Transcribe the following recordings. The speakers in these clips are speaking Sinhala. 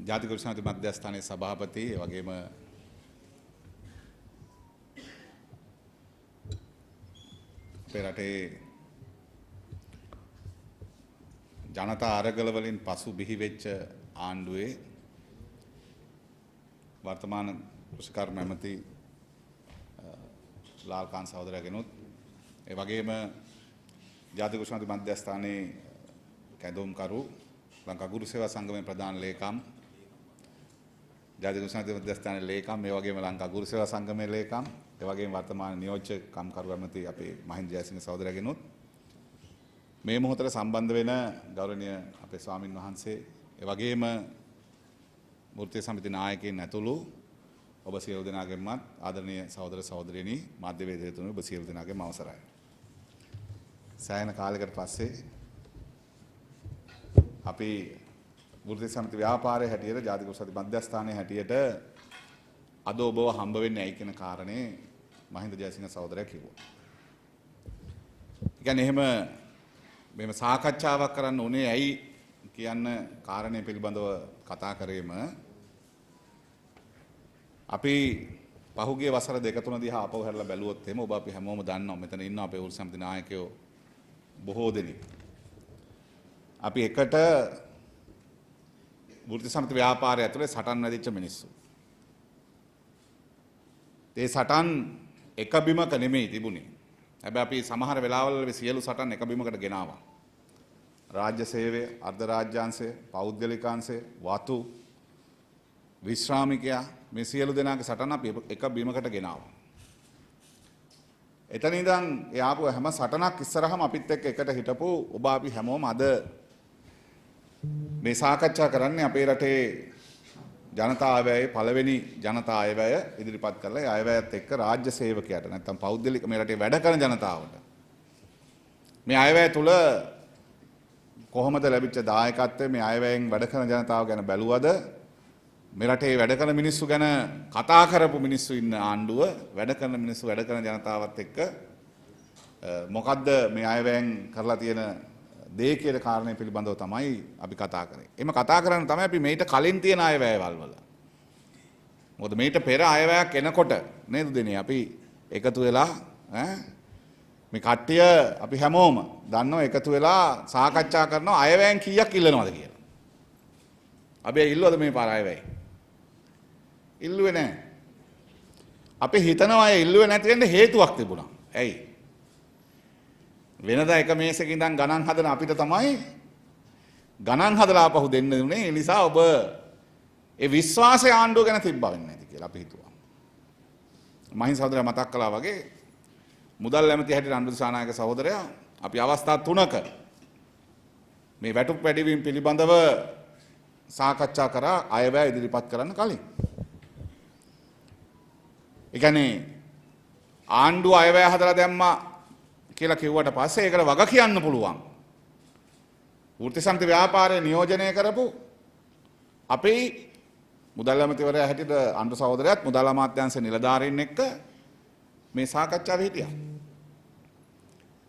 ජාතික විශ්වවිද්‍යාල මධ්‍යස්ථානයේ සභාපති වගේම අපේ රටේ ජනතා අරගල වලින් පසු බිහි වෙච්ච ආණ්ඩුවේ වර්තමාන කෘෂිකර්ම ඇමති ලාල්කාන් සහෝදරයාගෙනුත් ඒ වගේම ජාතික විශ්වවිද්‍යාල මධ්‍යස්ථානයේ කැඳවුම්කරු ලංකා ගුරු සේවා සංගමේ ප්‍රධාන ලේකම් ජාතික විශ්වවිද්‍යාල මධ්‍යස්ථානයේ ලේකම් මේ වගේම ලංකා ගුරු සේවා සංගමේ ලේකම් ඒ වගේම වර්තමාන නියෝජ්‍ය කම්කරු ඇමති අපේ මහින්ද ජයසිංහ සහෝදරයාගෙනුත් මේ මොහොතට සම්බන්ධ වෙන ගෞරවනීය අපේ ස්වාමින් වහන්සේ ඒ වගේම වෘත්තීය සමිති නායකයින් ඇතුළු ඔබ සියලු දෙනාගෙන්මත් ආදරණීය සහෝදර සහෝදරියනි මාධ්‍යවේදීතුමනි ඔබ සියලු දෙනාගෙන්ම අවසරයි. සෑහෙන කාලයකට පස්සේ අපි වෘත්තීය සමිති ව්‍යාපාරයේ හැටියට ජාතික විශ්වවිද්‍යාල මධ්‍යස්ථානයේ හැටියට අද ඔබව හම්බ වෙන්නේ ඇයි කියන කාරණේ මහින්ද ජයසිංහ සහෝදරයා කිව්වා. ඒ කියන්නේ මෙහෙම සාකච්ඡාවක් කරන්න උනේ ඇයි කියන්න කාරණේ පිළිබඳව කතා කරේම අපි පහුගිය වසර දෙක තුන දිහා අපව හැරලා බැලුවොත් එහෙම ඔබ අපි හැමෝම දන්නවා මෙතන ඉන්න අපේ වෘත්තීය සමිති නායකයෝ බොහෝ දෙනෙක්. අපි එකට වෘත්තීය සමිති ව්‍යාපාරය ඇතුලේ සටන් වැදිච්ච මිනිස්සු. ඒ සටන් එක බිමක නෙමෙයි තිබුණේ. හැබැයි අපි සමහර වෙලාවල් සියලු සටන් එක බිමකට ගෙනාවා. රාජ්‍ය සේවය, අර්ධ රාජ්‍යාංශය, පෞද්ගලිකාංශය, වතු, විශ්‍රාමිකයා මේ සියලු දෙනාගේ සටන අපි එක බිමකට ගෙනාවා. එතන ඉඳන් ඒ ආපු හැම සටනක් ඉස්සරහම අපිත් එක්ක එකට හිටපු ඔබ අපි හැමෝම අද මේ සාකච්ඡා කරන්නේ අපේ රටේ ජනතා අයවැයේ පළවෙනි ජනතා අයවැය ඉදිරිපත් කරලා ඒ අයවැයත් එක්ක රාජ්‍ය සේවකයාට නැත්නම් පෞද්ගලික මේ රටේ වැඩ කරන ජනතාවට මේ අයවැය තුල කොහොමද ලැබිච්ච දායකත්වය මේ අයවැයෙන් වැඩ කරන ජනතාව ගැන බැලුවද මේ රටේ වැඩ කරන මිනිස්සු ගැන කතා කරපු මිනිස්සු ඉන්න ආණ්ඩුව වැඩ කරන මිනිස්සු වැඩ කරන ජනතාවත් එක්ක මොකද්ද මේ අයවැයෙන් කරලා තියෙන දේ කියන කාරණේ පිළිබඳව තමයි අපි කතා කරේ. එimhe කතා කරන්න තමයි අපි මේට කලින් තියෙන අයවැයවල් වල. මොකද මේට පෙර අයවැයක් එනකොට නේද දෙනේ අපි එකතු වෙලා මේ කට්ටිය අපි හැමෝම දන්නවා එකතු වෙලා සාකච්ඡා කරනවා අයවැයෙන් කීයක් ඉල්ලනවද කියලා. අපි ඉල්ලුවද මේ පාර අයවැය? ඉල්ලුවේ නැහැ. අපි හිතනවා අය ඉල්ලුවේ නැති වෙන්න හේතුවක් තිබුණා. ඇයි? වෙනදා එක මේසෙක ඉඳන් ගණන් හදන අපිට තමයි ගණන් හදලා ආපහු දෙන්න උනේ. ඒ නිසා ඔබ ඒ විශ්වාසය ආණ්ඩුව ගැන තිබ්බා වෙන්නේ නැති කියලා අපි හිතුවා. මහින්ද සහෝදරයා මතක් කළා වගේ මුදල් ඇමති හැටියට අනුර දිසානායක සහෝදරයා අපි අවස්ථා තුනක මේ වැටුප් වැඩිවීම පිළිබඳව සාකච්ඡා කරා අයවැය ඉදිරිපත් කරන්න කලින්. ඒ කියන්නේ ආණ්ඩුව අයවැය හදලා දැම්මා කියලා කිව්වට පස්සේ ඒකට වග කියන්න පුළුවන්. වෘත්තීය සමිති ව්‍යාපාරයේ නියෝජනය කරපු අපේ මුදල් ඇමතිවරයා හැටියට අනුර සහෝදරයාත් මුදල් අමාත්‍යාංශ නිලධාරීන් එක්ක මේ සාකච්ඡාවේ හිටියා.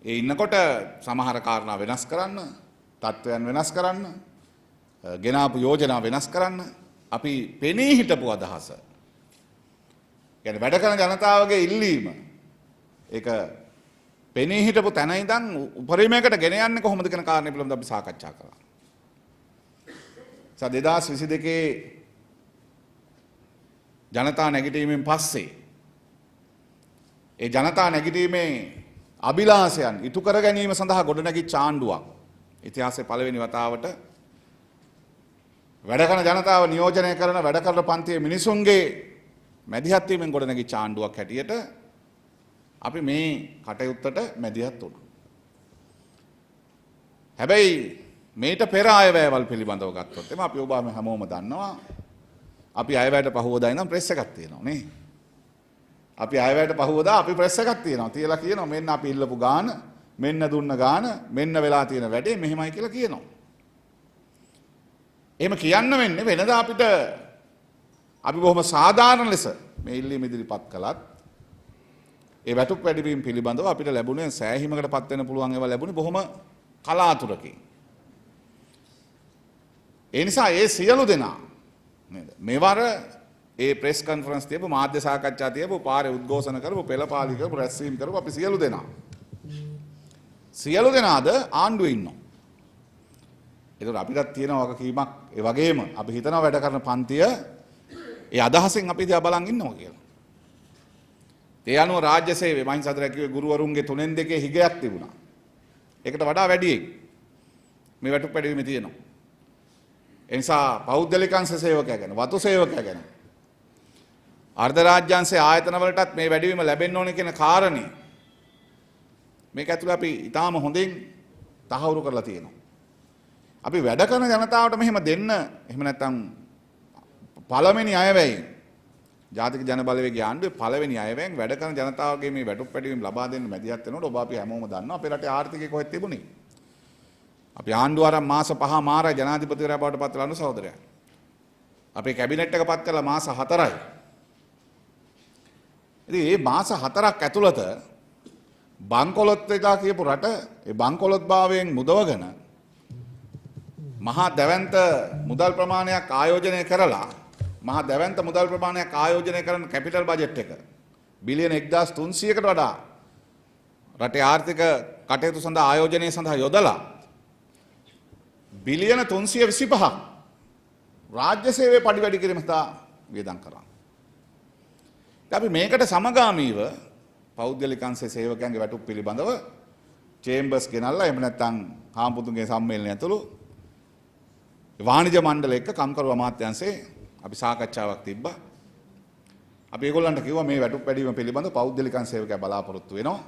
ඒ ඉන්නකොට සමහර කාරණා වෙනස් කරන්න, තත්ත්වයන් වෙනස් කරන්න, ගෙනාපු යෝජනා වෙනස් කරන්න අපි පෙනී හිටපු අදහස. يعني වැඩ කරන ජනතාවගේ ඉල්ලීම ඒක පෙනී හිටපු තැන ඉඳන් උපරිමයකට ගෙන යන්නේ කොහොමද කියන කාරණේ පිළිබඳව අපි සාකච්ඡා කරා. 2022 ජනතා නැගිටීමෙන් පස්සේ ඒ ජනතා නැගිටීමේ අභිලාෂයන් ඉටු කර ගැනීම සඳහා ගොඩනැගිච්ච ආණ්ඩුවක් ඉතිහාසයේ පළවෙනි වතාවට වැඩ කරන ජනතාව නියෝජනය කරන වැඩ කරන පන්තියේ මිනිසුන්ගේ මැදිහත් වීමෙන් ගොඩනැගිච්ච ආණ්ඩුවක් හැටියට අපි මේ කටයුත්තට මැදිහත් වුණා. හැබැයි මේට පෙර අයවැයවල් පිළිබඳව ගත්තොත් එම අපි ඔබ හැමෝම දන්නවා අපි අයවැයට පහුවදා ඉඳන් ප්‍රෙස් එකක් තියෙනවා නේ. අපි අයවැයට පහුවදා අපි ප්‍රෙස් එකක් තියෙනවා. තියලා කියනවා මෙන්න අපි ඉල්ලපු ගාන, මෙන්න දුන්න ගාන, මෙන්න වෙලා තියෙන වැඩේ මෙහෙමයි කියලා කියනවා. එහෙම කියන්න වෙන්නේ වෙනදා අපිට අපි බොහොම සාධාරණ ලෙස මේ ඉල්ලීම ඉදිරිපත් කළත් ඒ වැටුප් වැඩිවීම පිළිබඳව අපිට ලැබුණේ සෑහීමකටපත් වෙන්න පුළුවන් ඒවා ලැබුණේ බොහොම කලාතුරකින්. ඒ නිසා ඒ සියලු දෙනා නේද? මේවර ඒ ප්‍රෙස් කොන්ෆරන්ස් තියපු මාධ්‍ය සාකච්ඡා තියපු පාරේ උද්ඝෝෂණ කරපු පෙළපාලි කරපු රැස්වීම කරපු අපි සියලු දෙනාද ආණ්ඩුවේ ඉන්නවා. ඒතර අපිටත් තියෙන වගකීමක් ඒ වගේම අපි හිතනවා වැඩ කරන පන්තිය ඒ අදහසෙන් අපි දිහා බලන් ඉන්නවා කියලා. ඒ අනුව රාජ්‍ය සේවයේ මහින්ද සතරා කිව්වේ ගුරුවරුන්ගේ 3/2 හිගයක් තිබුණා. ඒකට වඩා වැඩියි මේ වැටුප් පැඩවීමේ තියෙනවා. ඒ නිසා පෞද්ගලික අංශ සේවකයා ගැන, වතු සේවකයා ගැන, අර්ධ රාජ්‍යාංශ ආයතන වලටත් මේ වැඩිවීම ලැබෙන්න ඕනේ කියන කාරණේ මේක ඇතුළේ අපි ඊටාම හොඳින් තහවුරු කරලා තියෙනවා. අපි වැඩ කරන ජනතාවට මෙහෙම දෙන්න, එහෙම නැත්නම් පළවෙනි අයවැයෙන් ජාතික ජන බලවේගයේ ආණ්ඩුවේ පළවෙනි අයවැයෙන් වැඩ කරන ජනතාවගේ මේ වැටුප් පැඩවීම ලබා දෙන්න මැදිහත් වෙනකොට ඔබ අපි හැමෝම දන්නවා අපේ රටේ ආර්ථිකය කොහෙද තිබුණේ. අපි ආණ්ඩුව අරන් මාස 5 මාරයි ජනාධිපතිවරයා බවට පත් වෙලා සහෝදරයා. අපේ කැබිනට් එක පත් කළා මාස 4යි. ඉතින් මේ මාස 4ක් ඇතුළත බංකොලොත් වෙලා කියපු රට ඒ බංකොලොත් භාවයෙන් මුදවගෙන මහා දැවැන්ත මුදල් ප්‍රමාණයක් ආයෝජනය කරලා මහා දැවැන්ත මුදල් ප්‍රමාණයක් ආයෝජනය කරන කැපිටල් බජට් එක බිලියන 1300කට වඩා රටේ ආර්ථික කටයුතු සඳහා ආයෝජනය සඳහා යොදලා බිලියන 325ක් රාජ්‍ය සේවයේ පඩි වැඩි කිරීම සඳහා වියදම් කරා. අපි මේකට සමගාමීව පෞද්ගලික අංශ සේවකයන්ගේ වැටුප් පිළිබඳව චේම්බර්ස් ගෙනල්ලා එහෙම නැත්නම් හාම්පුතුන්ගේ සම්මේලනය ඇතුළු වාණිජ්‍ය මණ්ඩල එක්ක කම්කරු අමාත්‍යාංශයේ අපි සාකච්ඡාවක් තිබ්බා. අපි ඒගොල්ලන්ට කිව්වා මේ වැටුප් වැඩිවීම පිළිබඳව පෞද්ගලික අංශ සේවකයා බලාපොරොත්තු වෙනවා.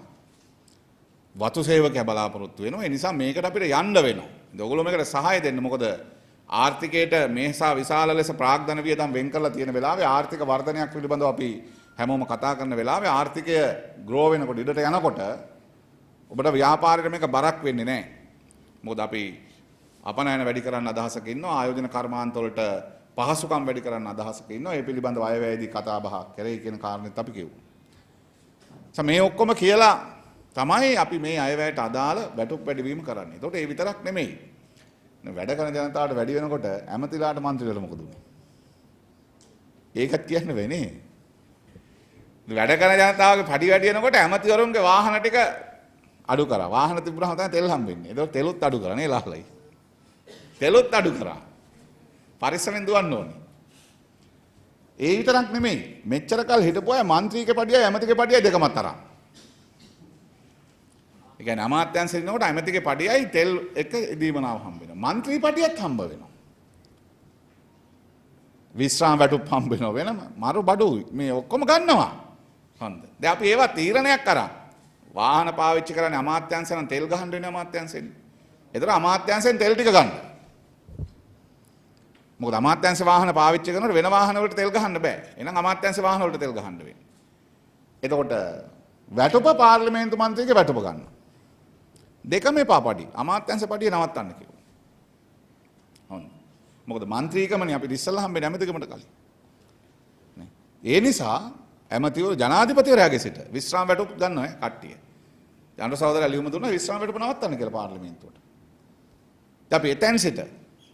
වතු සේවකයා බලාපොරොත්තු වෙනවා. ඒ නිසා මේකට අපිට යන්න වෙනවා. ඉතින් ඔයගොල්ලෝ මේකට සහාය දෙන්න. මොකද ආර්ථිකයට මේසා විශාල ලෙස ප්‍රාග්ධන වියදම් වෙන් කරලා තියෙන වෙලාවේ ආර්ථික වර්ධනයක් පිළිබඳව අපි හැමෝම කතා කරන වෙලාවේ ආර්ථිකය ග්‍රෝ වෙනකොට ඉඩට යනකොට ඔබට ව්‍යාපාරයට මේක බරක් වෙන්නේ නැහැ. මොකද අපි අපනයන වැඩි කරන්න අදහසක ඉන්නවා. ආයෝජන කර්මාන්ත වලට පහසුකම් වැඩි කරන්න අදහසක ඉන්නවා. ඒ පිළිබඳව අයවැයේදී කතා බහ කරේ කියන කාරණේත් අපි කිව්වා. මේ ඔක්කොම කියලා තමයි අපි මේ අයවැයට අදාළ වැටුප් වැඩිවීම කරන්නේ. ඒකට ඒ විතරක් නෙමෙයි. වැඩ කරන ජනතාවට වැඩි වෙනකොට ඇමතිලාට മന്ത്രിවල මොකද උනේ? ඒකත් කියන්න වෙන්නේ. වැඩ කරන ජනතාවගේ පඩි වැඩි වෙනකොට ඇමතිවරුන්ගේ වාහන ටික අඩු කරා. වාහන තිබුණාම තමයි තෙල් හම්බෙන්නේ. ඒක තෙලුත් අඩු කරා නේ ලහලයි. තෙලුත් අඩු කරා. පරිස්සමෙන් දුවන්න ඕනේ. ඒ විතරක් නෙමෙයි. මෙච්චර කල් හිටපු අය മന്ത്രിගේ පඩියයි ඇමතිගේ පඩියයි දෙකම තරම්. ඒ කියන්නේ අමාත්‍යාංශේ ඉන්නකොට ඇමතිගේ පඩියයි තෙල් එක දීමනාව හම්බ වෙනවා. മന്ത്രി පඩියත් හම්බ වෙනවා. විශ්‍රාම වැටුප් හම්බ වෙනවා වෙනම. මරු බඩු මේ ඔක්කොම ගන්නවා. හොඳ. දැන් අපි ඒවා තීරණයක් කරා. වාහන පාවිච්චි කරන්නේ අමාත්‍යාංශයෙන් නම් තෙල් ගහන්න වෙන අමාත්‍යාංශයෙන්. ඒතර අමාත්‍යාංශයෙන් තෙල් ටික ගන්න. මොකද අමාත්‍යාංශ වාහන පාවිච්චි කරනකොට වෙන වාහන වලට තෙල් ගහන්න බෑ. එහෙනම් අමාත්‍යාංශ වාහන වලට තෙල් ගහන්න වෙන්නේ. එතකොට වැටුප පාර්ලිමේන්තු මන්ත්‍රීගේ වැටුප ගන්න. දෙකම එපා පඩි. අමාත්‍යාංශ පඩිය නවත්තන්න කිව්වා. හොඳ. මොකද മന്ത്രിකමනේ අපිට ඉස්සල්ලා හම්බෙන්නේ ඇමතිකමට කලින්. නේ. ඒ නිසා ඇමතිවරු ජනාධිපතිවරයාගේ සිට විශ්‍රාම වැටුප් ගන්නවා කට්ටිය. ජනරල් සහෝදරයා ලියුම දුන්නා විශ්‍රාම වැටුප නවත්තන්න කියලා පාර්ලිමේන්තුවට. ඉතින් අපි එතෙන් සිට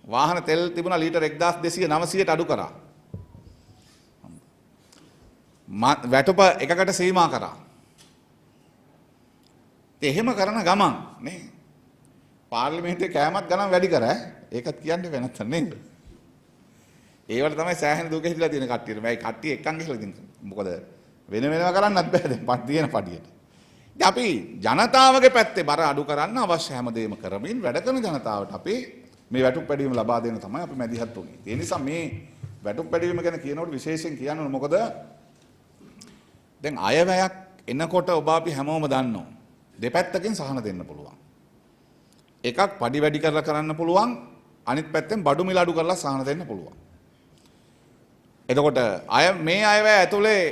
වාහන තෙල් තිබුණා ලීටර් 1200 අඩු කරා. වැටුප එකකට සීමා කරා. එහෙම කරන ගමන් නේ පාර්ලිමේන්තුවේ කෑමත් ගණන් වැඩි කරා. ඒකත් කියන්නේ වෙනත් නේද? ඒවට තමයි සෑහෙන දුක හිතලා තියෙන කට්ටියට. මේ කට්ටිය එක්කන් ගිහලා ඉතින් මොකද වෙන වෙනම කරන්නත් බෑ දැන් පත් තියෙන පඩියට. ඉතින් අපි ජනතාවගේ පැත්තේ බර අඩු කරන්න අවශ්‍ය හැමදේම කරමින් වැඩ කරන ජනතාවට අපි මේ වැටුප් පැඩවීම ලබා දෙන්න තමයි අපි මැදිහත් වුනේ. ඒ නිසා මේ වැටුප් පැඩවීම ගැන කියනකොට විශේෂයෙන් කියන්න ඕන මොකද දැන් අයවැයක් එනකොට ඔබ අපි හැමෝම දන්නවා. දෙපැත්තකින් සහන දෙන්න පුළුවන්. එකක් පඩි වැඩි කරලා කරන්න පුළුවන්. අනිත් පැත්තෙන් බඩු මිල අඩු කරලා සහන දෙන්න පුළුවන්. එතකොට මේ අයවැය ඇතුලේ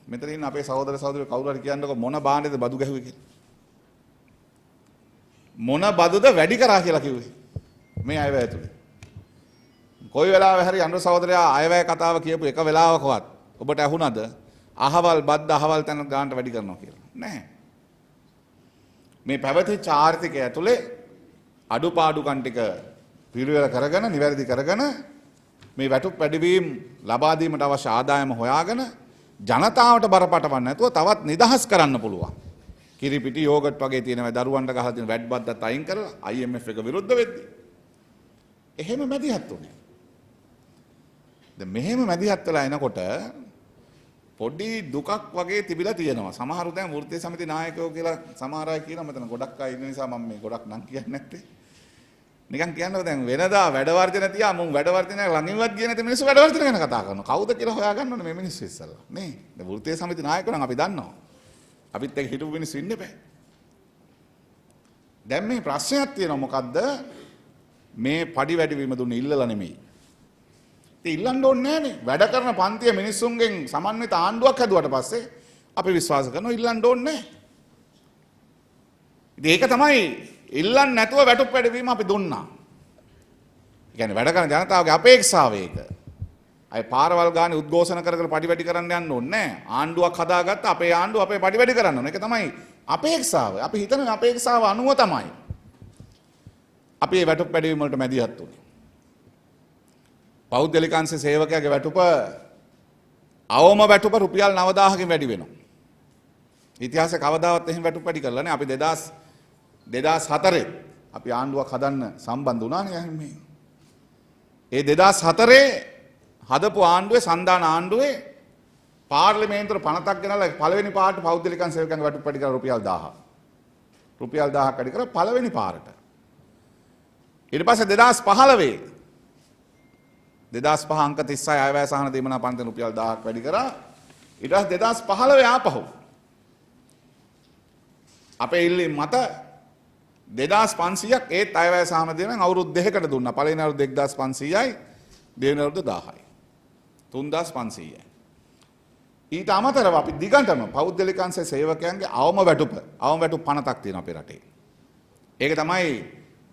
මෙතන ඉන්න අපේ සහෝදර සහෝදරියෝ කවුරු හරි කියන්නකො මොන බාණ්ඩේද බදු ගැහුවේ කියලා. මොන බදුද වැඩි කරා කියලා කිව්වේ. මේ අයවැය ඇතුලේ. කොයි වෙලාවෙ හරි අnder සහෝදරයා අයවැය කතාව කියපු එක වෙලාවකවත් ඔබට ඇහුණද අහවල් බද්ද අහවල් තැන ගානට වැඩි කරනවා කියලා. නැහැ. මේ පැවතිච්ච ආර්ථිකය ඇතුලේ අඩුපාඩුකම් ටික පිළිවෙල කරගෙන නිවැරදි කරගෙන මේ වැටුප් වැඩිවීම ලබා දීමට අවශ්‍ය ආදායම හොයාගෙන ජනතාවට බරපතලවන්නේ නැතුව තවත් නිදහස් කරන්න පුළුවන්. කිරිපිටි යෝගට් වගේ තියෙන දරුවන්ට ගහලා තියෙන වැට් බද්දත් අයින් කරලා IMF එක විරුද්ධ වෙද්දී. එහෙම මැදිහත් උනේ. දැන් මෙහෙම මැදිහත් වෙලා එනකොට පොඩි දුකක් වගේ තිබිලා තියෙනවා. සමහරු දැන් වෘත්තීය සමිති නායකයෝ කියලා සමහර අය කියනවා මෙතන ගොඩක් අය ඉන්න නිසා මම මේ ගොඩක් නම් කියන්නේ නැත්තේ. නිකන් කියන්නකො දැන් වෙනදා වැඩ වර්ජන තියා මුන් වැඩ වර්ජනයක් ළඟින්වත් ගියේ නැති මිනිස්සු වැඩ වර්ජන ගැන කතා කරනවා. කවුද කියලා හොයාගන්න ඕනේ මේ මිනිස්සු ඉස්සල්ලා. නේ. දැන් වෘත්තීය සමිති නායකයෝ නම් අපි දන්නවා. අපිත් එක්ක හිටපු මිනිස්සු ඉන්න බෑ. දැන් මේ ප්‍රශ්නයක් තියෙනවා මොකද්ද? මේ පඩි වැඩිවීම දුන්නේ ඉල්ලලා නෙමෙයි. ඉතින් ඉල්ලන්න ඕනේ නෑනේ. වැඩ කරන පන්තිය මිනිස්සුන්ගෙන් සමන්විත ආණ්ඩුවක් හැදුවට පස්සේ අපි විශ්වාස කරනවා ඉල්ලන්න ඕනේ නෑ. ඉතින් ඒක තමයි ඉල්ලන්නේ නැතුව වැටුප් වැඩිවීම අපි දුන්නා. ඒ කියන්නේ වැඩ කරන ජනතාවගේ අපේක්ෂාව ඒක. අය පාරවල් ගානේ උද්ඝෝෂණ කර කර පඩි වැඩි කරන්න යන්න ඕනේ නෑ. ආණ්ඩුවක් හදාගත්ත අපේ ආණ්ඩුව අපේ පඩි වැඩි කරන්න ඕනේ. ඒක තමයි අපේක්ෂාව. අපි හිතන අපේක්ෂාව අනුව තමයි අපි මේ වැටුප් වැඩිවීම වලට මැදිහත් වුනේ. පෞද්ගලික අංශ සේවකයාගේ වැටුප අවම වැටුප රුපියල් 9000කින් වැඩි වෙනවා. ඉතිහාසයේ කවදාවත් එහෙම වැටුප් වැඩි කරලා නැහැ. අපි 2004 අපි ආණ්ඩුවක් හදන්න සම්බන්ධ වුණානේ මේ. ඒ 2004 හදපු ආණ්ඩුවේ සන්දාන ආණ්ඩුවේ පාර්ලිමේන්තුවට පනතක් ගෙනල්ලා පළවෙනි පාරට පෞද්ගලික අංශ සේවකයන්ගේ වැටුප් වැඩි කරලා රුපියල් 1000. රුපියල් 1000ක් වැඩි කරලා පළවෙනි පාරට. ඊට පස්සේ 2015 අංක 36 අයවැය සහන දීමනා පන්තින රුපියල් 1000ක් වැඩි කරා. ඊට පස්සේ 2015 ආපහු අපේ ඉල්ලීම් මත 2500ක් ඒත් අයවැය සහන දීමෙන් අවුරුදු 2කට දුන්නා. පළවෙනි අවුරුද්ද 1500යි දෙවෙනි අවුරුද්ද 1000යි. 3500යි. ඊට අමතරව අපි දිගටම පෞද්ගලික අංශ සේවකයන්ගේ අවම වැටුප පනතක් තියෙනවා අපේ රටේ. ඒක තමයි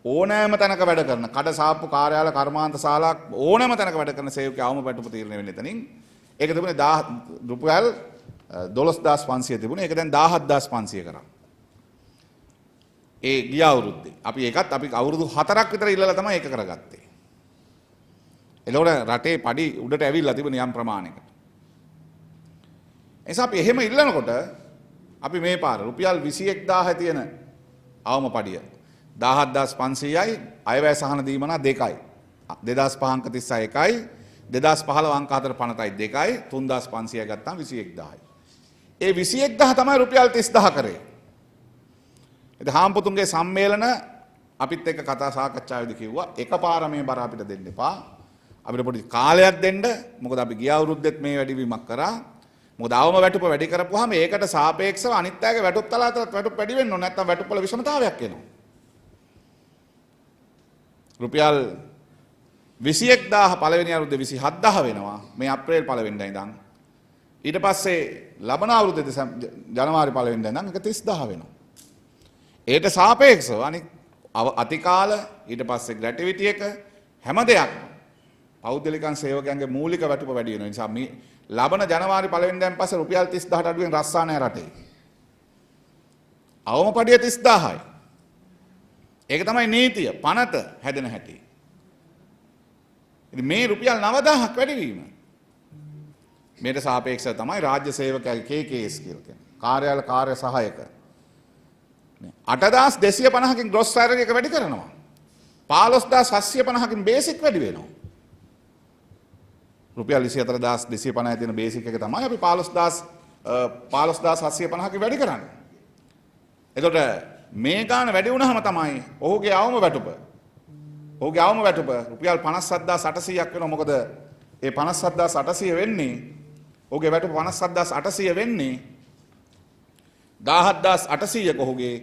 ඕනෑම තැනක වැඩ කරන කඩ සාප්පු කාර්යාල කර්මාන්ත ශාලා ඕනෑම තැනක වැඩ කරන සේවකයෝ අවම වැටුප තීරණය වෙන්නේ එතනින්. ඒක තිබුණේ රුපියල් 12500 තිබුණේ. ඒක දැන් 17500 කරා. ඒ ගිය අවුරුද්දේ අපි අවුරුදු 4ක් විතර ඉල්ලලා තමයි ඒක කරගත්තේ. එතකොට රටේ පඩි උඩට ඇවිල්ලා තිබුණේ යම් ප්‍රමාණයකට. එනිසා අපි එහෙම ඉල්ලනකොට අපි මේ පාර රුපියල් 21000 තියෙන අවම පඩිය 17500යි අයවැය සහන දීමනා 2යි 2005 අංක 36 1යි 2015 අංක 4 පනතයි 2යි 3500යි ගත්තාම 21000යි. ඒ 21000 තමයි රුපියල් 30000 කරේ. ඉතින් හාම්පුතුන්ගේ සම්මේලන අපිත් එක්ක කතා සාකච්ඡාවේදී කිව්වා එකපාර මේ බර අපිට දෙන්න එපා. අපිට පොඩි කාලයක් දෙන්න. මොකද අපි ගිය අවුරුද්දෙත් මේ වැඩිවීමක් කරා. මොකද අවම වැටුප වැඩි කරපුවාම ඒකට සාපේක්ෂව අනිත් අයගේ වැටුප් තලාතරත් වැටුප් වැඩි වෙන්න ඕන. නැත්නම් වැටුප් වල විෂමතාවයක් එනවා. රුපියල් 21000 පළවෙනි අවුරුද්දේ 27000 වෙනවා. මේ අප්‍රේල් පළවෙනිදා ඉඳන්. ඊට පස්සේ ලබන අවුරුද්දේ ජනවාරි පළවෙනිදා ඉඳන් ඒක 30000 වෙනවා. ඒට සාපේක්ෂව අනිත් අතිකාල ඊට පස්සේ ග්‍රැටිවිටි එක හැම දෙයක්ම පෞද්ගලිකයන් සේවකයන්ගේ මූලික වැටුප වැඩි වෙනවා. ඒ නිසා මේ ලබන ජනවාරි පළවෙනිදාන් පස්සේ රුපියල් 30000ට අඩුවෙන් රස්සා නැහැ රටේ. අවම පඩිය 30000යි. ඒක තමයි නීතිය පනත හැදෙන හැටි. ඉතින් මේ රුපියල් 9000ක් වැඩිවීම මේට සාපේක්ෂව තමයි රාජ්‍ය සේවකයන්ගේ KKS කියලා කියන්නේ. කාර්යාල කාර්ය සහායක 8250කින් ග්‍රොස් සැලරි එක වැඩි කරනවා. 15750කින් බේසික් වැඩි වෙනවා. රුපියල් 24250 තියෙන බේසික් එක තමයි අපි 15750කින් වැඩි කරන්නේ. එතකොට මේ ගාන වැඩි වුණාම තමයි ඔහුගේ අවම වැටුප රුපියල් 57800ක් වෙනවා. මොකද ඒ 57800 වෙන්නේ ඔහුගේ වැටුප 57800 වෙන්නේ 17800ක ඔහුගේ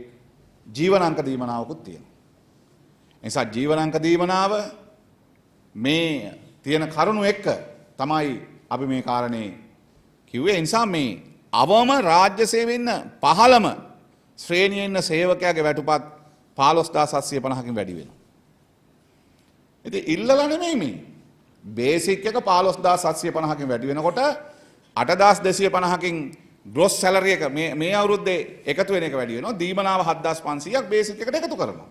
ජීවනාංක දීමනාවකුත් තියෙනවා. නිසා ජීවනාංක දීමනාව මේ තියෙන කරුණු එක්ක තමයි අපි මේ කාරණේ කිව්වේ. නිසා මේ අවම රාජ්‍ය සේවයේ ඉන්න පහළම ශ්‍රේණියේ ඉන්න සේවකයාගේ වැටුපත් 15750කින් වැඩි වෙනවා. ඉතින් ඉල්ලලා නෙමෙයි මේ. බේසික් එක 15750කින් වැඩි වෙනකොට 8250කින් ග්‍රොස් සැලරි එක මේ අවුරුද්දේ එකතු වෙන එක වැඩි වෙනවා. දීමනාව 7500ක් බේසික් එකට එකතු කරනවා.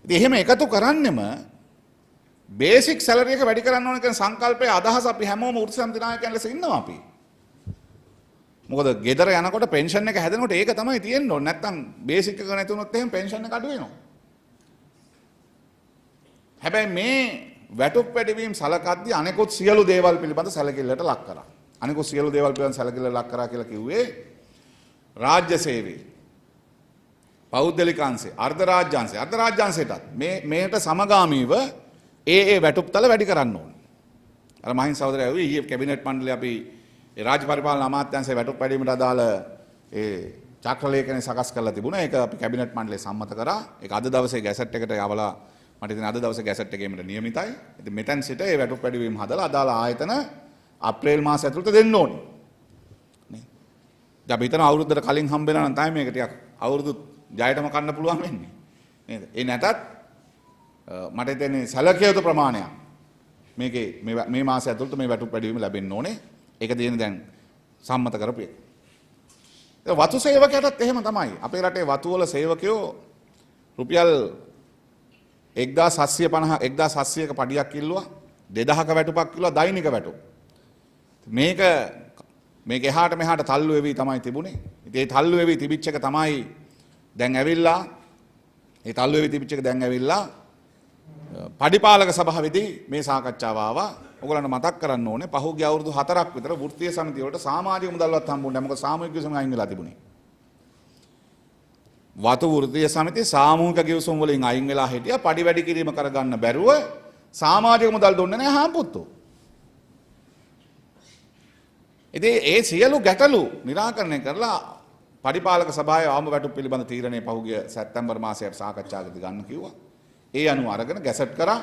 ඉතින් එහෙම එකතු කරන්නෙම බේසික් සැලරි එක වැඩි කරන්න ඕන කියන සංකල්පයේ අදහස අපි හැමෝම වෘත්ති සමිති නායකයන් ලෙස ඉන්නවා අපි. මොකද ගෙදර යනකොට පෙන්ෂන් එක හැදෙනකොට ඒක තමයි තියෙන්න ඕනේ. නැත්තම් බේසික් එක නැති වුණොත් එහෙම පෙන්ෂන් එක අඩු වෙනවා. හැබැයි මේ වැටුප් වැඩිවීම සලකද්දී අනෙකුත් සියලු දේවල් පිළිබඳ සැලකිල්ලට ලක් කරා. අනෙකුත් සියලු දේවල් පිළිබඳ සැලකිල්ලට ලක් කරා කියලා කිව්වේ රාජ්‍ය සේවය, පෞද්ගලික අංශය, අර්ධ රාජ්‍යාංශය, අර්ධ රාජ්‍යාංශයටත් මේකට සමගාමීව ඒ වැටුප්තල වැඩි කරන්න ඕනේ. අර මහින් සහෝදරයා ඊයේ කැබිනට් මණ්ඩලයේ අපි ඒ රාජ්‍ය පරිපාලන අමාත්‍යාංශයේ වැටුප් වැඩිවීමට අදාළ ඒ චක්‍රලේඛනය සකස් කරලා තිබුණා. ඒක අපි කැබිනට් මණ්ඩලයේ සම්මත කරා. ඒක අද දවසේ ගැසට් එකට යවලා මට ඉතින් අද දවසේ ගැසට් එකේම නියමිතයි. ඉතින් මෙතෙන් සිට ඒ වැටුප් වැඩිවීම හදලා අදාළ ආයතන අප්‍රේල් මාසය ඇතුළත දෙන්න ඕනේ. නේ. දැන් අපි හිතන අවුරුද්දට කලින් හම්බ වෙනා නම් තමයි මේක ටිකක් අවුරුදු ජයටම කන්න පුළුවන් වෙන්නේ. නේද? ඒ නැතත් මට හිතෙන්නේ සැලකිය යුතු ප්‍රමාණයක් මේකේ මේ මාසය ඇතුළත මේ වැටුප් වැඩිවීම ලැබෙන්න ඕනේ. ඒක තියෙන දැන් සම්මත කරපු එක. ඒ වතු සේවකයටත් එහෙම තමයි. අපේ රටේ වතු වල සේවකයෝ රුපියල් 1750 පඩියක් කිල්ලුවා 2000ක වැටුපක් කිල්ලුවා දෛනික වැටුප. මේක එහාට මෙහාට තල්ලු වෙවි තමයි තිබුණේ. ඉතින් ඒ තල්ලු වෙවි තිබිච්ච එක තමයි දැන් ඇවිල්ලා ඒ තල්ලු වෙවි තිබිච්ච එක දැන් ඇවිල්ලා පඩිපාලක සභාවේදී මේ සාකච්ඡාව ආවා. ඔයගොල්ලන්ට මතක් කරන්න ඕනේ පහුගිය අවුරුදු 4ක් විතර වෘත්තීය සමිති වලට සමාජික මුදල්වත් හම්බුන්නේ නැහැ. මොකද සාමූහික ගිවිසුම් අයින් වෙලා තිබුණේ. වතු වෘත්තීය සමිති සාමූහික ගිවිසුම් වලින් අයින් වෙලා හිටියා. පඩි වැඩි කිරීම කරගන්න බැරුව සමාජික මුදල් දුන්නේ නැහැ හාම්පුත්තෝ. ඉතින් ඒ සියලු ගැටලු निराකරණය කරලා පරිපාලක සභාවේ ආම වැටුප් පිළිබඳ තීරණය පහුගිය සැප්තැම්බර් මාසයේ සාකච්ඡාවකදී ගන්න කිව්වා. ඒ අනුව අරගෙන ගැසට් කරා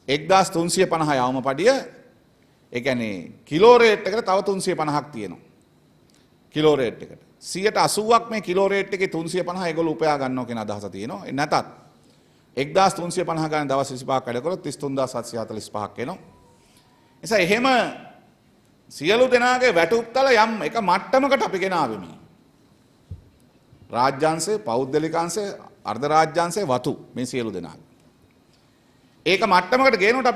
1350 යාම පඩිය. ඒ කියන්නේ කිලෝ රේට් එකට තව 350ක් තියෙනවා. කිලෝ රේට් එකට 180ක් මේ කිලෝ රේට් එකේ 350 ඒගොල්ලෝ උපයා ගන්නවා කියන අදහස තියෙනවා. ඒ නැතත් 1350 ගාන දවස් 25ක් වැඩ කරොත් 33745ක් එනවා. එනිසා එහෙම සියලු දෙනාගේ වැටුප්තල යම් එක මට්ටමකට අපි ගෙනාවෙමි. රාජ්‍යාංශය, පෞද්ගලික අංශය, අර්ධ රාජ්‍යාංශය, වතු මේ සියලු දෙනාගේ. ඒක මට්ටමකට ගේනකොට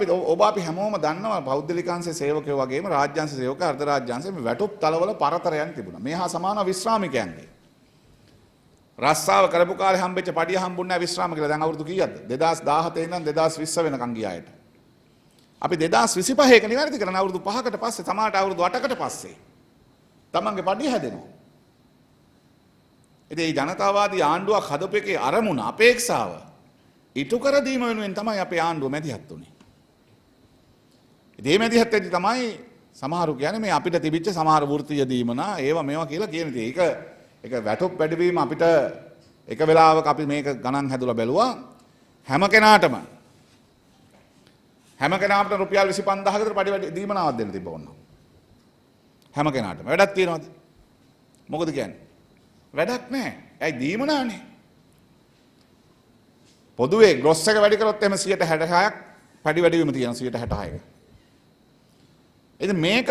අපි හැමෝම දන්නවා පෞද්ගලික අංශයේ සේවකයෝ වගේම රාජ්‍යාංශ සේවකයෝ, අර්ධ රාජ්‍යාංශයේ මේ වැටුප්තලවල පරතරයන් තිබුණා. මේ හා සමාන විශ්‍රාමිකයන්ගේ. රස්සාව කරපු කාලේ හම්බෙච්ච පඩිය හම්බුන්නේ නැහැ විශ්‍රාම කියලා. දැන් අවුරුදු කීයක්ද? 2017 ඉඳන් 2020 වෙනකන් ගිය අයට. අපි 2025 එක නිවැරදි කරන අවුරුදු 5කට පස්සේ තමාට අවුරුදු 8කට පස්සේ තමන්ගේ පඩිය හැදෙනවා. ඉතින් මේ ජනතාවාදී ආණ්ඩුවක් හදපු එකේ අරමුණ අපේක්ෂාව ඉටු කර දීම වෙනුවෙන් තමයි අපේ ආණ්ඩුව මැදිහත් වුනේ. ඉතින් මේ මැදිහත්ෙදි තමයි සමහරු කියන්නේ මේ අපිට තිබිච්ච සමහර වෘත්තීය දීමනා ඒවා මේවා කියලා කියන ඉතින් ඒක වැටුප් වැඩිවීම අපිට එක වෙලාවක අපි මේක ගණන් හැදුලා බැලුවා හැම කෙනාටම රුපියල් 25000 කට පඩි දීමනාවක් දෙන්න තිබ්බ ඕන. හැම කෙනාටම වැඩක් තියනවද? මොකද කියන්නේ? වැඩක් නැහැ. ඇයි දීමනානේ? පොදුවේ ග්‍රොස් එක වැඩි කරොත් එහෙම 66ක් පඩි වැඩිවීම තියෙනවා 66ක. ඉතින් මේක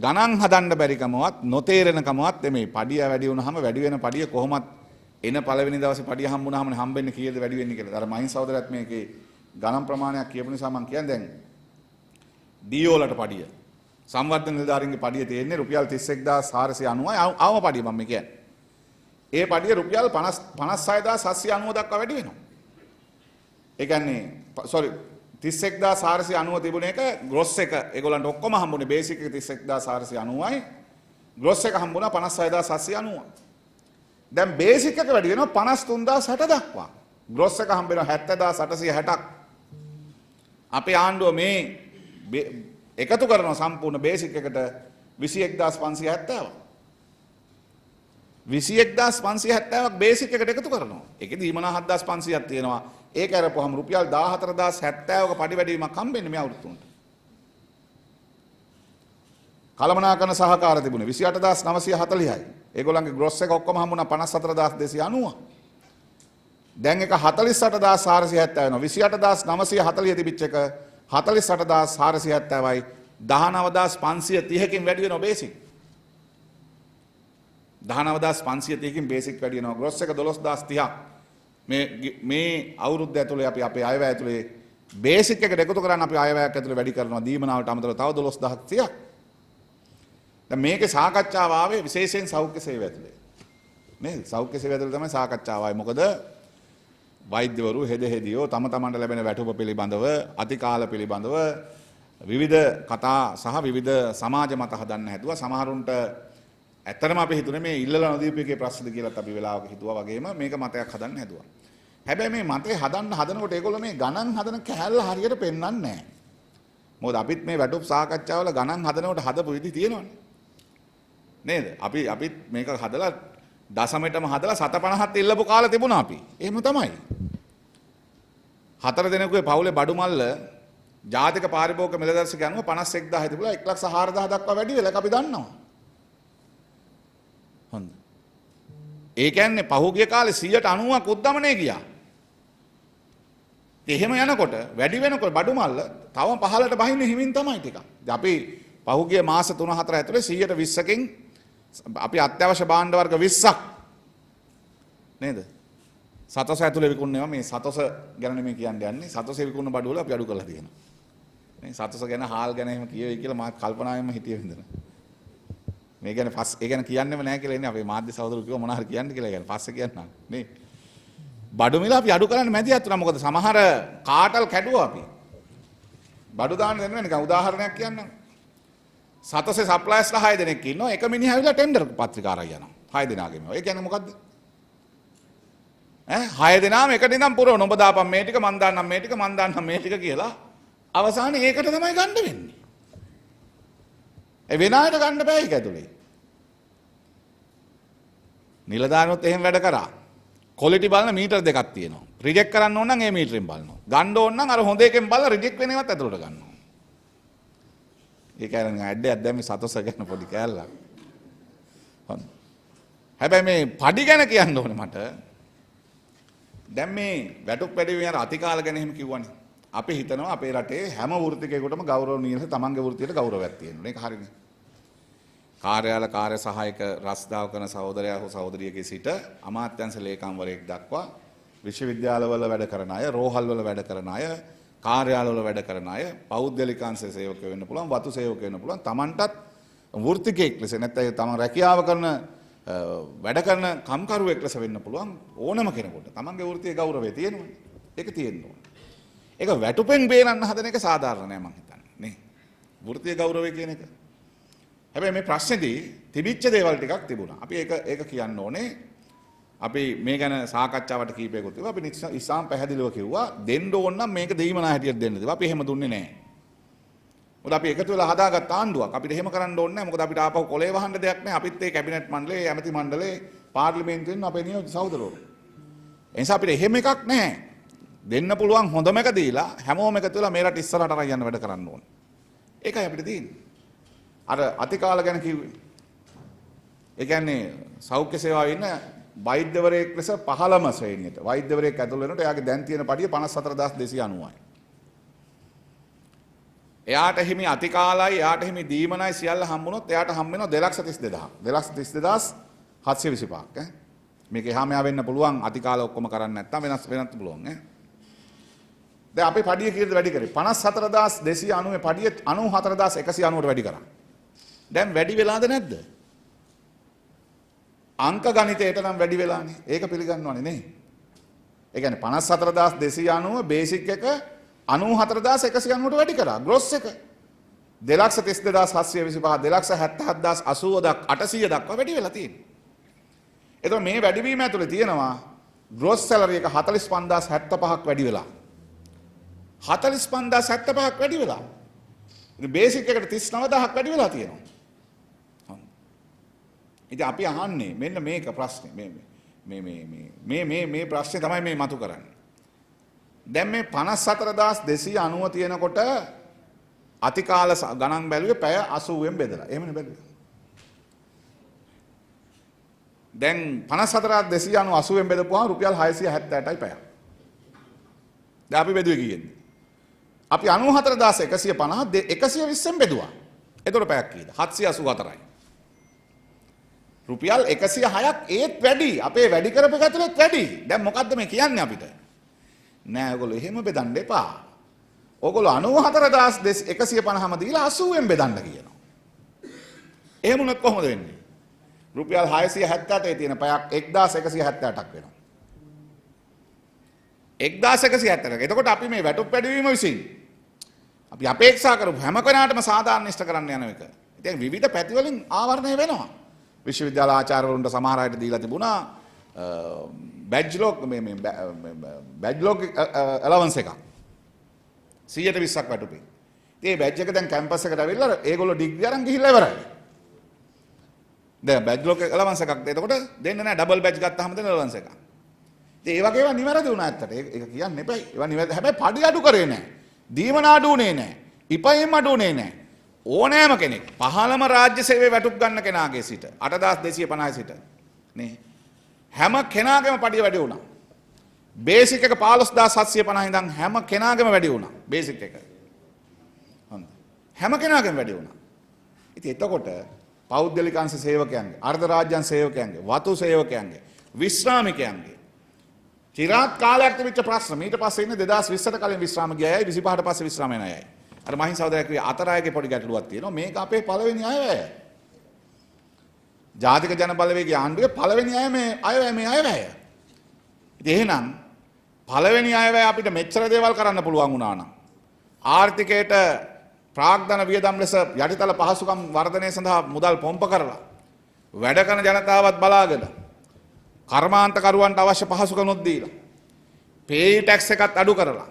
ගණන් හදන්න බැරි කමවත් නොතේරෙන කමවත් මේ පඩිය වැඩි වුණාම වැඩි වෙන පඩිය කොහොමත් එන පළවෙනි දවසේ පඩිය හම්බුනහම හම්බෙන්නේ කීයද වැඩි වෙන්නේ කියලා. අර මහින් සහෝදරයත් මේකේ ගණන් ප්‍රමාණයක් කියපු නිසා මම කියන්නේ දැන් ඩීఓ වලට පඩිය සංවර්ධන නිලධාරීන්ගේ පඩිය තියෙන්නේ රුපියල් 31490යි අවම පඩිය මම කියන්නේ. ඒ පඩිය රුපියල් 56790 දක්වා වැඩි වෙනවා. ඒ කියන්නේ 31490 තිබුණ එක ග්‍රොස් එක ඒගොල්ලන්ට ඔක්කොම හම්බුනේ බේසික් එක 31490යි ග්‍රොස් එක හම්බුණා 56790. දැන් බේසික් එක වැඩි වෙනවා 53060 දක්වා. ග්‍රොස් එක හම්බ වෙනවා 70860ක්. අපේ ආණ්ඩුව මේ එකතු කරන සම්පූර්ණ බේසික් එකට 21570ක්. 21570ක් බේසික් එකට එකතු කරනවා. ඒකේ දීමනා 7500ක් තියෙනවා. ඒක අරපුවම රුපියල් 14070ක පඩි වැඩිවීමක් හම්බෙන්නේ මේ අවුරුද්දට. කළමනාකරන සහකාර තිබුණේ 28940යි. ඒගොල්ලන්ගේ ග්‍රොස් එක ඔක්කොම හම්බුණා 54290. දැන් එක 48470 වෙනවා. 28940 තිබිච්ච එක 48470යි 19530කින් වැඩි වෙනවා බේසික්. 19530කින් බේසික් වැඩි වෙනවා. ග්‍රොස් එක 12030ක්. මේ අවුරුද්ද ඇතුලේ අපි අපේ අයවැය ඇතුලේ බේසික් එකට එකතු කරන්න අපි අයවැයක් ඇතුළේ වැඩි කරනවා දීමනාවට අමතරව තව 12000ක් 30ක්. දැන් මේකේ සාකච්ඡාව ආවේ විශේෂයෙන් සෞඛ්‍ය සේවය ඇතුළේ. නේද? සෞඛ්‍ය සේවය ඇතුළේ තමයි සාකච්ඡාව ආවේ. මොකද වෛද්‍යවරු හෙදෙහිදියෝ තම තමන්ට ලැබෙන වැටුප පිළිබඳව, අතිකාල පිළිබඳව විවිධ කතා සහ විවිධ සමාජ මත හදන්න හැදුවා. සමහරුන්ට ඇත්තටම අපි හිතුනේ මේ ඉල්ලලා නොදීපේකේ ප්‍රශ්නද කියලාත් අපි වෙලාවක හිතුවා වගේම මේක මතයක් හදන්න හැදුවා. හැබැයි මේ මතේ හදන්න හදනකොට ඒගොල්ලෝ මේ ගණන් හදන කැලල හරියට පෙන්වන්නේ නැහැ. මොකද අපිත් මේ වැටුප් සාකච්ඡාවල ගණන් හදනකොට හදපු විදි තියෙනවනේ. නේද? අපිත් මේක හදලා දශමයටම හදලා 750ත් ඉල්ලපු කාලේ තිබුණා අපි. එහෙම තමයි. 4 දෙනෙකුගේ පවුලේ බඩු මල්ල ජාතික පාරිභෝගික මිලදර්ශක අනුව 51000 තිබුණා 1,40,000 දක්වා වැඩි වෙලා අපි දන්නවා. හොඳ. ඒ කියන්නේ පහුගිය කාලේ 90%ක් උද්දමනය ගියා. එහෙම යනකොට වැඩි වෙනකොට බඩු මල්ල තවම පහළට බහින්න හිමින් තමයි ටිකක්. අපි පහුගිය මාස 3-4 ඇතුලේ 120කින් අපි අත්‍යවශ්‍ය භාණ්ඩ වර්ග 20ක් නේද? සතොස ඇතුලේ විකුණනවා මේ සතොස ගැන නෙමෙයි කියන්න යන්නේ. සතොසේ විකුණන බඩු වල අපි අඩු කරලා තියෙනවා. මේ සතොස ගැන හාල් ගැන එහෙම කියවෙයි කියලා මම කල්පනාවෙන්ම හිතියේ වින්දන. මේ ගැන ඒ ගැන කියන්නෙම නැහැ කියලා ඉන්නේ අපේ මාධ්‍ය සහෝදරයෝ කිව්වා මොනවා හරි කියන්න කියලා ගැන පස්සේ කියන්නම් නේ. බඩු මිල අපි අඩු කරන්න මැදිහත් වුණා. මොකද සමහර කාටල් කැඩුවා අපි. බඩු දාන්න දෙන්නේ නිකන් උදාහරණයක් කියන්නම්. සතොසේ සප්ලයර්ස්ලා 6 දෙනෙක් ඉන්නවා. එක මිනිහා ඇවිල්ලා ටෙන්ඩර් පත්‍රිකා අරන් යනවා. 6 දෙනාගෙම. ඒ කියන්නේ මොකද්ද? 6 දෙනාම එකට ඉඳන් පුරවන ඔබ දාපන් මේ ටික මන් දාන්නම් මේ ටික මන් දාන්නම් මේ ටික කියලා අවසානයේ ඒකට තමයි ගන්න වෙන්නේ. ඒ වෙන අයට ගන්න බෑ ඒක ඇතුලේ. නිලධාරියොත් එහෙම වැඩ කරා. ක්වොලිටි බලන මීටර දෙකක් තියෙනවා. රිජෙක්ට් කරන්න ඕන නම් ඒ මීටරෙන් බලනවා. ගන්න ඕන නම් අර හොඳ එකෙන් බලලා රිජෙක්ට් වෙන ඒවාත් ඇතුලට ගන්නවා. ඒ කියන්නේ ඇඩ්ඩයක් දැන් මේ සතොස ගැන පොඩි කෑල්ලක්. හොඳ. හැබැයි මේ පඩි ගැන කියන්න ඕනේ මට. දැන් මේ වැටුප් වැඩිවීම අර අතිකාල ගැන එහෙම කිව්වනේ. අපි හිතනවා අපේ රටේ හැම වෘත්තිකයෙකුටම ගෞරවණීය තමන්ගේ වෘත්තියට ගෞරවයක් තියෙනවා. මේක හරිනේ. කාර්යාල කාර්ය සහායක රස්දාව කරන සහෝදරයා හෝ සහෝදරියකගේ සිට අමාත්‍යංශ ලේකම්වරයෙක් දක්වා විශ්වවිද්‍යාලවල වැඩ කරන අය, රෝහල්වල වැඩ කරන අය, කාර්යාලවල වැඩ කරන අය, පෞද්ගලිකාංශ සේවකයෝ වෙන්න පුළුවන්, වතු සේවකයෝ වෙන්න පුළුවන්. තමන්ටත් වෘත්තිකයෙක් ලෙස නැත්නම් තමන් රැකියාව කරන වැඩ කරන කම්කරුවෙක් ලෙස වෙන්න පුළුවන් ඕනම කෙනෙකුට. තමන්ගේ වෘත්තියේ ගෞරවය තියෙනවනේ. ඒක තියෙන්න ඕන. ඒක වැටුපෙන් බේරන්න හදන එක සාධාරණ නෑ මං හිතන්නේ නේ. වෘත්තීය ගෞරවය කියන එක. හැබැයි මේ ප්‍රශ්නේදී තිබිච්ච දේවල් ටිකක් තිබුණා. අපි ඒක කියන්න ඕනේ. අපි මේ ගැන සාකච්ඡාවට කීපයකට තිබුණා. අපි ඉස්සාම් පැහැදිලිව කිව්වා දෙන්න ඕන නම් මේක දෙයිමනා හැටියට දෙන්න දෙවා. අපි එහෙම දුන්නේ නෑ. මොකද අපි එකතු වෙලා හදාගත්ත ආණ්ඩුවක්. අපිට එහෙම කරන්න ඕනේ නෑ. මොකද අපිට ආපහු කොලේ වහන්න දෙයක් නෑ. අපිත් ඒ කැබිනට් මණ්ඩලයේ, ඇමති මණ්ඩලයේ, පාර්ලිමේන්තුවෙන් අපේ නියෝජිත සහෝදරවරු. ඒ නිසා අපිට එහෙම එකක් නැහැ. දෙන්න පුළුවන් හොඳම එක දීලා හැමෝම එකතු වෙලා මේ රට ඉස්සරහට අරන් යන්න වැඩ කරන්න ඕනේ. ඒකයි අපිට තියෙන්නේ. අර අතිකාල ගැන කිව්වේ. ඒ කියන්නේ සෞඛ්‍ය සේවාවේ ඉන්න වෛද්‍යවරයෙක් ලෙස 15ම ශ්‍රේණියට වෛද්‍යවරයෙක් ඇතුළු වෙනකොට එයාගේ දැන් තියෙන පඩිය 54290යි. එයාට හිමි අතිකාලයි එයාට හිමි දීමනයි සියල්ල හම්බුනොත් එයාට හම්බ වෙනවා 2,32,000. 2,32,725ක් ඈ. මේක එහා මෙහා වෙන්න පුළුවන් අතිකාල ඔක්කොම කරන්නේ නැත්නම් වෙනත් පුළුවන් ඈ. දැන් අපි පඩිය කීයද වැඩි කරේ? 54290 පඩිය 94190ට වැඩි කරා. දැන් වැඩි වෙලාද නැද්ද? අංක ගණිතයට නම් වැඩි වෙලානේ. ඒක පිළිගන්නවනේ නේ. ඒ කියන්නේ 54290 බේසික් එක 94190ට වැඩි කරා. ග්‍රොස් එක 2,32,725 2,77,800 දක්වා වැඩි වෙලා තියෙනවා. එතකොට මේ වැඩිවීම ඇතුලේ තියෙනවා ග්‍රොස් සැලරි එක 45,075ක් වැඩි වෙලා. 45,075ක් වැඩි වෙලා. ඉතින් බේසික් එකට 39,000ක් වැඩි වෙලා තියෙනවා. ඉතින් අපි අහන්නේ මෙන්න මේක ප්‍රශ්නේ මේ ප්‍රශ්නේ තමයි මේ මතු කරන්නේ. දැන් මේ 54,290 තියෙනකොට අතිකාල ගණන් බැලුවේ පැය 80ෙන් බෙදලා. එහෙමනේ බැලුවේ. දැන් 54,290 80ෙන් බෙදපුවාම රුපියල් 678යි පැය. දැන් අපි බෙදුවේ කීයද? අපි 94,150 120ෙන් බෙදුවා. එතකොට පැයක් කීයද? 784යි. රුපියල් 106ක් ඒත් වැඩි. අපේ වැඩි කරපු එක ඇතුළත් වැඩි. දැන් මොකද්ද මේ කියන්නේ අපිට? නෑ ඔයගොල්ලෝ එහෙම බෙදන්න එපා. ඕගොල්ලෝ 94150ම දීලා 80ෙන් බෙදන්න කියනවා. එහෙම වුණොත් කොහොමද වෙන්නේ? රුපියල් 678 තියෙන පැයක් 1178ක් වෙනවා. 1178ක්. එතකොට අපි මේ වැටුප් වැඩිවීම විසින් අපි අපේක්ෂා කරපු හැම කෙනාටම සාධාරණීෂ්ඨ කරන්න යන එක. ඉතින් විවිධ පැති වලින් ආවරණය වෙනවා. විශ්වවිද්‍යාල ආචාර්යවරුන්ට සමහර අයට දීලා තිබුණා බැජ්ලොග් බැජ්ලොග් ඇලවන්ස් එකක් 120ක් වැටුපේ. ඉතින් මේ බැජ් එක දැන් කැම්පස් එකට ඇවිල්ලා ඒගොල්ලෝ ඩිග්‍රී අරන් ගිහිල්ලා ඉවරයි. දැන් බැජ්ලොග් ඇලවන්ස් එකක් එතකොට දෙන්නේ නැහැ ඩබල් බැජ් ගත්තාම දෙන ඇලවන්ස් එකක්. ඉතින් ඒ වගේ ඒවා නිවැරදි වුණා ඇත්තට. ඒක කියන්න එපයි. ඒවා නිවැරදි. හැබැයි පඩි අඩු කරේ නැහැ. දීමන අඩු උනේ නැහැ. ඉපයම් අඩු උනේ නැහැ. ඕනෑම කෙනෙක් පහළම රාජ්‍ය සේවයේ වැටුප් ගන්න කෙනාගේ සිට 8250 සිට නේ හැම කෙනාගේම පඩිය වැඩි වුණා. බේසික් එක 15750 ඉඳන් හැම කෙනාගේම වැඩි වුණා. බේසික් එක. හොඳයි. හැම කෙනාගේම වැඩි වුණා. ඉතින් එතකොට පෞද්ගලික අංශ සේවකයන්ගේ, අර්ධ රාජ්‍යංශ සේවකයන්ගේ, වතු සේවකයන්ගේ, විශ්‍රාමිකයන්ගේ චිරාත් කාලයක් තිබිච්ච ප්‍රශ්න ඊට පස්සේ ඉන්නේ 2020ට කලින් විශ්‍රාම ගිය අයයි 25ට පස්සේ විශ්‍රාම යන අයයි. අර මහින් සහෝදරයා කිව්වේ අතරායගේ පොඩි ගැටලුවක් තියෙනවා. මේක අපේ පළවෙනි අයවැය. ජාතික ජන බලවේගයේ ආණ්ඩුවේ පළවෙනි අයවැය මේ අයවැය. ඉතින් එහෙනම් පළවෙනි අයවැය අපිට මෙච්චර දේවල් කරන්න පුළුවන් වුණා නම් ආර්ථිකයට ප්‍රාග්ධන වියදම් ලෙස යටිතල පහසුකම් වර්ධනය සඳහා මුදල් පොම්ප කරලා වැඩ කරන ජනතාවත් බලාගෙන කර්මාන්තකරුවන්ට අවශ්‍ය පහසුකම්ත් දීලා පේ ටැක්ස් එකත් අඩු කරලා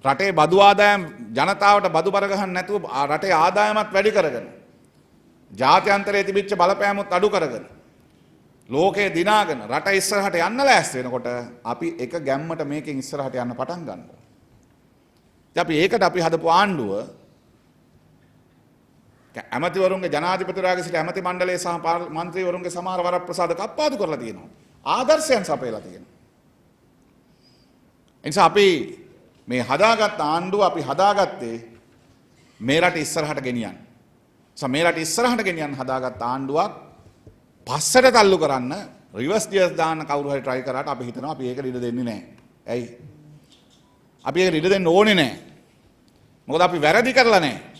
රටේ බදු ආදායම් ජනතාවට බදු බර ගහන්න නැතුව රටේ ආදායමත් වැඩි කරගෙන ජාත්‍යන්තරයේ තිබිච්ච බලපෑමුත් අඩු කරගෙන ලෝකේ දිනාගෙන රට ඉස්සරහට යන්න ලෑස්ති වෙනකොට අපි එක ගැම්මට මේකෙන් ඉස්සරහට යන්න පටන් ගන්නවා. අපි ඒකට අපි හදපු ආණ්ඩුව ඇමතිවරුන්ගේ ජනාධිපතිවරයාගේ සිට ඇමති මණ්ඩලයේ සහ මන්ත්‍රීවරුන්ගේ සමහර වරප්‍රසාද කප්පාදු කරලා තියෙනවා. ආදර්ශයන් සපයලා තියෙනවා. එනිසා අපි මේ හදාගත් ආණ්ඩුව අපි හදාගත්තේ මේ රට ඉස්සරහට ගෙනියන්න. මේ රට ඉස්සරහට ගෙනියන්න හදාගත් ආණ්ඩුවක් පස්සට තල්ලු කරන්න රිවර්ස් ගියර්ස් දාන්න කවුරු හරි try කරාට අපි හිතනවා අපි ඒකට ඉඩ දෙන්නේ නැහැ. ඇයි? අපි ඒකට ඉඩ දෙන්න ඕනේ නැහැ. මොකද අපි වැරදි කරලා නැහැ.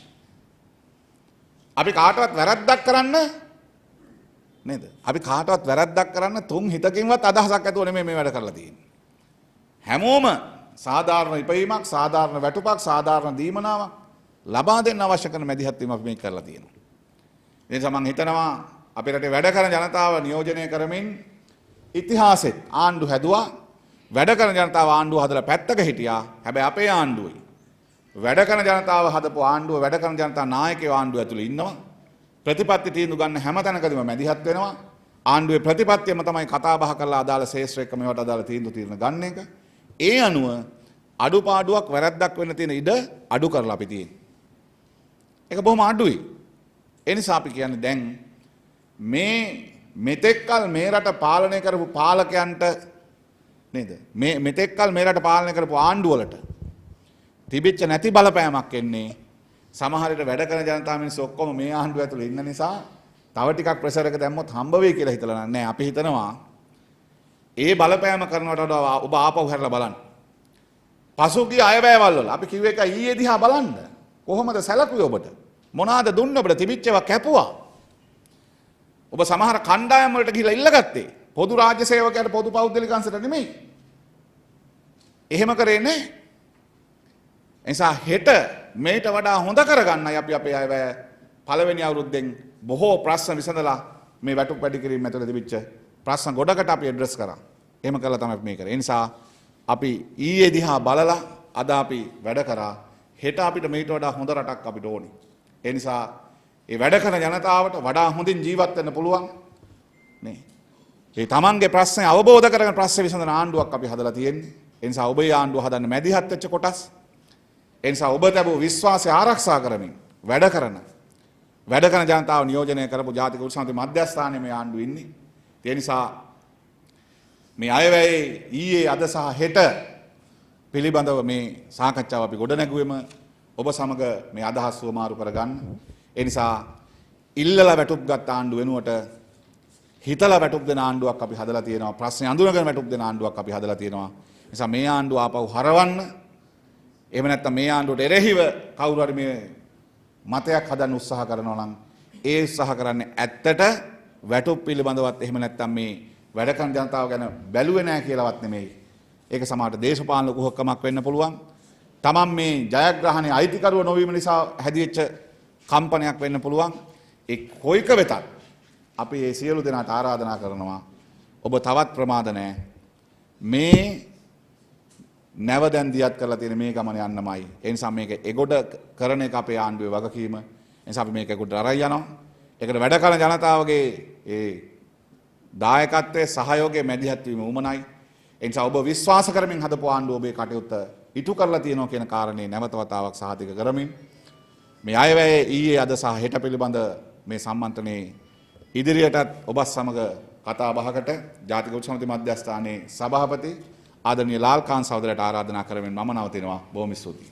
අපි කාටවත් වැරද්දක් කරන්න නේද? අපි කාටවත් වැරද්දක් කරන්න තුන් හිතකින්වත් අදහසක් ඇතුව නෙමෙයි මේ වැඩ කරලා තියෙන්නේ. හැමෝම සාධාරණ ඉපයීමක්, සාධාරණ වැටුපක්, සාධාරණ දීමනාවක් ලබා දෙන්න අවශ්‍ය කරන මැදිහත් වීම අපි මේ කරලා තියෙනවා. ඒ නිසා මම හිතනවා අපේ රටේ වැඩ කරන ජනතාව නියෝජනය කරමින් ඉතිහාසෙත් ආණ්ඩු හැදුවා. වැඩ කරන ජනතාව ආණ්ඩුව හදලා පැත්තක හිටියා. හැබැයි අපේ ආණ්ඩුවයි වැඩ කරන ජනතාව හදපු ආණ්ඩුව වැඩ කරන ජනතා නායකයෝ ආණ්ඩුව ඇතුළේ ඉන්නවා. ප්‍රතිපත්ති තීන්දුව ගන්න හැම තැනකදීම මැදිහත් වෙනවා. ආණ්ඩුවේ ප්‍රතිපත්තියම තමයි කතා බහ කරලා අදාළ ශේෂ්ත්‍ර එක්ක මේවට අදාළ තීන්දුව తీරන ගන්න එක. ඒ අනුව අඩුපාඩුවක් වැරද්දක් වෙන්න තියෙන ඉඩ අඩු කරලා අපි තියෙන්නේ. ඒක බොහොම අඩුයි. ඒ නිසා අපි කියන්නේ දැන් මේ මෙතෙක්කල් මේ රට පාලනය කරපු පාලකයන්ට නේද? මේ මෙතෙක්කල් මේ රට පාලනය කරපු ආණ්ඩුව වලට තිබිච්ච නැති බලපෑමක් එන්නේ සමහර විට වැඩ කරන ජනතාව මිනිස්සු ඔක්කොම මේ ආණ්ඩුව ඇතුළේ ඉන්න නිසා තව ටිකක් ප්‍රෙෂර් එක දැම්මොත් හම්බ වෙයි කියලා හිතලා නැහැ. අපි හිතනවා ඒ බලපෑම කරනවට වඩා ඔබ ආපහු හැරලා බලන්න. පසුගිය අයවැයවල් වල අපි කිව්ව එක ඊයේ දිහා බලන්න. කොහොමද සැලකුවේ ඔබට? මොනවාද දුන්න ඔබට? තිබිච්ච ඒවා කැපුවා. ඔබ සමහර කණ්ඩායම් වලට ගිහිල්ලා ඉල්ලගත්තේ පොදු රාජ්‍ය සේවකයාට පොදු පෞද්ගලික අංශයට නෙමෙයි. එහෙම කරේ නැහැ. එනිසා හෙට මේට වඩා හොඳ කරගන්නයි අපි අපේ අයවැය පළවෙනි අවුරුද්දෙන් බොහෝ ප්‍රශ්න විසඳලා මේ වැටුප් වැඩි කිරීම ඇතුළේ තිබිච්ච ප්‍රශ්න ගොඩකට අපි ඇඩ්‍රස් කරා. එහෙම කළා තමයි මේ කරේ. ඒ නිසා අපි ඊයේ දිහා බලලා අද අපි වැඩ කරා. හෙට අපිට මේට වඩා හොඳ රටක් අපිට ඕනේ. ඒ නිසා ඒ වැඩ කරන ජනතාවට වඩා හොඳින් ජීවත් වෙන්න පුළුවන් නේ. ඒ තමන්ගේ ප්‍රශ්න අවබෝධ කරගෙන ප්‍රශ්න විසඳන ආණ්ඩුවක් අපි හදලා තියෙන්නේ. ඒ නිසා ඔබේ ආණ්ඩුව හදන්න මැදිහත් වෙච්ච කොටස්. ඒ නිසා ඔබ ලැබූ විශ්වාසය ආරක්ෂා කරමින් වැඩ කරන ජනතාව නියෝජනය කරපු ජාතික උත්සාහි මධ්‍යස්ථානයේ මේ ආණ්ඩුව ඉන්නේ. ඒ නිසා මේ අයවැයේ ඊයේ අද සහ හෙට පිළිබඳව මේ සාකච්ඡාව අපි ගොඩනැගුවෙම ඔබ සමග මේ අදහස් වමාරු කරගන්න. ඒ නිසා ඉල්ලලා වැටුප් ගත් ආණ්ඩුව වෙනුවට හිතලා වැටුප් දෙන ආණ්ඩුවක් අපි හදලා තියෙනවා. ප්‍රශ්නේ අඳුනගෙන වැටුප් දෙන ආණ්ඩුවක් අපි හදලා තියෙනවා. ඒ නිසා මේ ආණ්ඩුව ආපහු හරවන්න එහෙම නැත්නම් මේ ආණ්ඩුවට එරෙහිව කවුරු හරි මේ මතයක් හදන්න උත්සාහ කරනවා නම් ඒ උත්සාහ කරන්නේ ඇත්තට වැටුප් පිළිබඳවත් එහෙම නැත්නම් මේ වැඩ කරන ජනතාව ගැන බැලුවේ නැහැ කියලාවත් නෙමෙයි. ඒක සමහරට දේශපාලන කුහකමක් වෙන්න පුළුවන්. තමන් මේ ජයග්‍රහණයේ අයිතිකරුව නොවීම නිසා හැදිච්ච කම්පනයක් වෙන්න පුළුවන්. ඒ කොයික වෙතත් අපි මේ සියලු දෙනාට ආරාධනා කරනවා ඔබ තවත් ප්‍රමාද නැහැ. මේ නැවදැන් දියත් කරලා තියෙන මේ ගමන යන්නමයි. ඒ නිසා මේක එගොඩ කරන එක අපේ ආණ්ඩුවේ වගකීම. ඒ නිසා අපි මේක එගොඩ අරයි යනවා. ඒකට වැඩ කරන ජනතාවගේ ඒ දායකත්වයේ සහයෝගයේ මැදිහත් වීම උමනයි. ඒ නිසා ඔබ විශ්වාස කරමින් හදපු ආණ්ඩුව ඔබේ කටයුත්ත ඉටු කරලා තියෙනවා කියන කාරණේ නැවත වතාවක් සහතික කරමින් මේ අයවැය ඊයේ අද සහ හෙට පිළිබඳ මේ සම්මන්ත්‍රණේ ඉදිරියටත් ඔබත් සමග කතා බහකට ජාතික උත්සව සමිති මධ්‍යස්ථානයේ සභාපති ආදරණීය ලාල්කාන් සහෝදරයට ආරාධනා කරමින් මම නවතිනවා. බොහොම ස්තුතියි.